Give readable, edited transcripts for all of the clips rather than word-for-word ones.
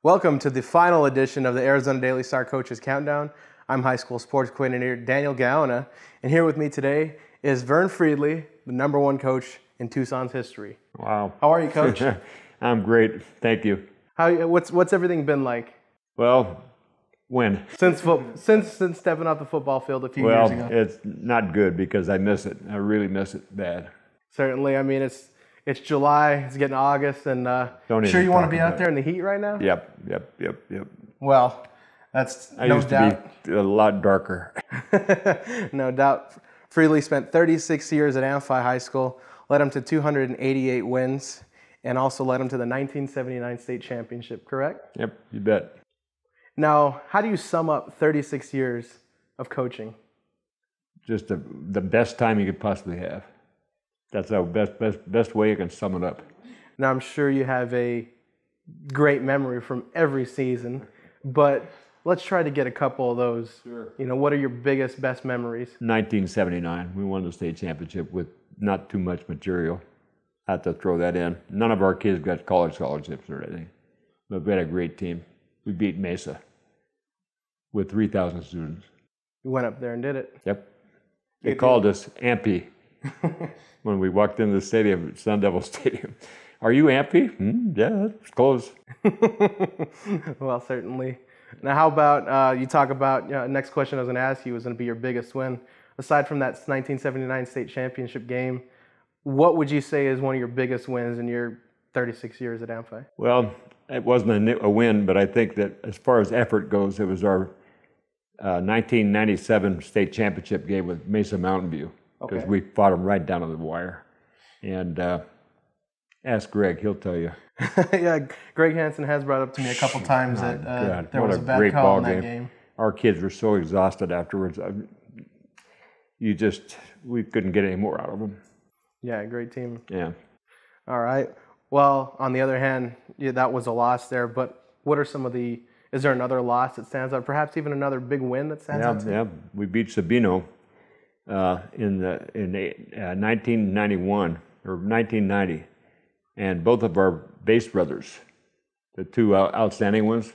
Welcome to the final edition of the Arizona Daily Star Coaches Countdown. I'm high school sports coordinator Daniel Gaona, and here with me today is Vern Friedli, the #1 coach in Tucson's history. Wow. How are you, Coach? I'm great, thank you. What's everything been like? Well, when? Since stepping off the football field a few years ago. Well, it's not good because I miss it. I really miss it bad. Certainly. I mean, it's July, it's getting August, and sure you want to be out there in the heat right now? Yep. Well, that's I no used doubt. to be a lot darker. No doubt. Friedli spent 36 years at Amphi High School, led him to 288 wins, and also led him to the 1979 state championship, correct? Yep, you bet. Now, how do you sum up 36 years of coaching? Just the best time you could possibly have. That's the best way you can sum it up. Now, I'm sure you have a great memory from every season, but let's try to get a couple of those. Sure. You know, what are your best memories? 1979, we won the state championship with not too much material. I have to throw that in. None of our kids got college scholarships or anything, but we had a great team. We beat Mesa with 3,000 students. You went up there and did it. Yep. They called us Ampy when we walked into the stadium, Sun Devil Stadium. Are you Ampy? Yeah, it's close. Well, certainly. Now, how about you talk about, next question I was going to ask you was going to be your biggest win. Aside from that 1979 state championship game, what would you say is one of your biggest wins in your 36 years at Amphi? Well, it wasn't a win, but I think that as far as effort goes, it was our 1997 state championship game with Mesa Mountain View, because we fought them right down to the wire. And ask Greg, he'll tell you. Yeah, Greg Hansen has brought up to me a couple times that there was a bad call in that game. Our kids were so exhausted afterwards. We couldn't get any more out of them. Yeah, great team. Yeah. All right. Well, on the other hand, that was a loss there, but what are is there another loss that stands out? Perhaps even another big win that stands out? Yeah, we beat Sabino in 1991 or 1990, and both of our base brothers, the two outstanding ones,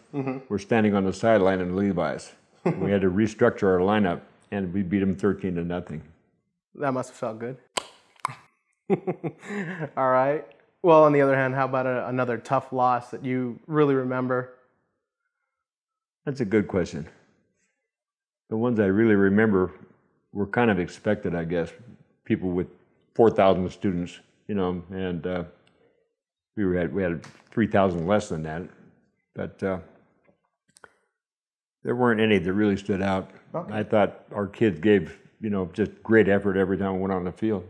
were standing on the sideline in Levi's. We had to restructure our lineup, and we beat them 13-0. That must have felt good. All right. Well, on the other hand, how about another tough loss that you really remember? That's a good question. The ones I really remember were kind of expected, I guess. People with 4,000 students, and we had 3,000 less than that, but there weren't any that really stood out. Okay. I thought our kids gave, just great effort every time we went on the field.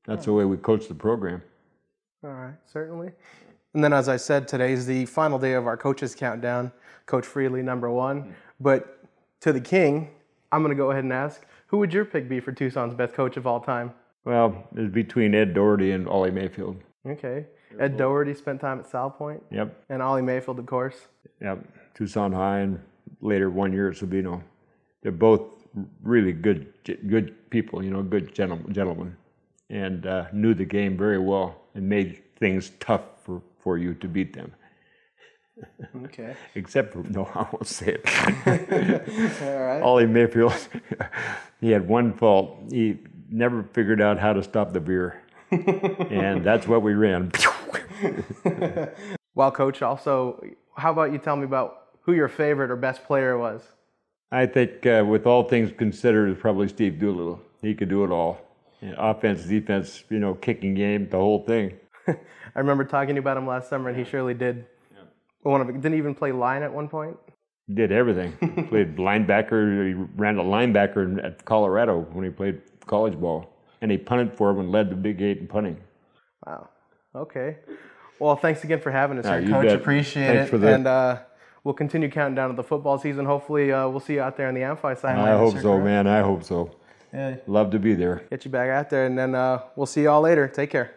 That's the way we coached the program. All right, certainly. And then, as I said, today's the final day of our coaches countdown. Coach Friedli, #1. But to the king, I'm going to go ahead and ask, who would your pick be for Tucson's best coach of all time? Well, it's between Ed Doherty and Ollie Mayfield. Okay. Ed Doherty spent time at South Point. Yep. And Ollie Mayfield, of course. Yep. Tucson High and later 1 year at Sabino. They're both really good people, good gentlemen, and knew the game very well and made things tough for you to beat them. Okay. Except for, no, I won't say it. All right. Ollie Mayfield, he had one fault. He never figured out how to stop the veer. And that's what we ran. Well, Coach, also, how about you tell me about who your favorite or best player was? I think with all things considered, it's probably Steve Doolittle. He could do it all. Offense, defense, kicking game, the whole thing. I remember talking about him last summer, and he surely did. Didn't he even play line at one point? He did everything. He played linebacker. He ran a linebacker at Colorado when he played college ball. And he punted for him and led the Big 8 in punting. Wow. Okay. Well, thanks again for having us here, Coach. Bet. Appreciate thanks it. For that. And we'll continue counting down to the football season. Hopefully, we'll see you out there on the Amphi sideline. I hope so, man. I hope so. Yeah. Love to be there. Get you back out there, and then we'll see you all later. Take care.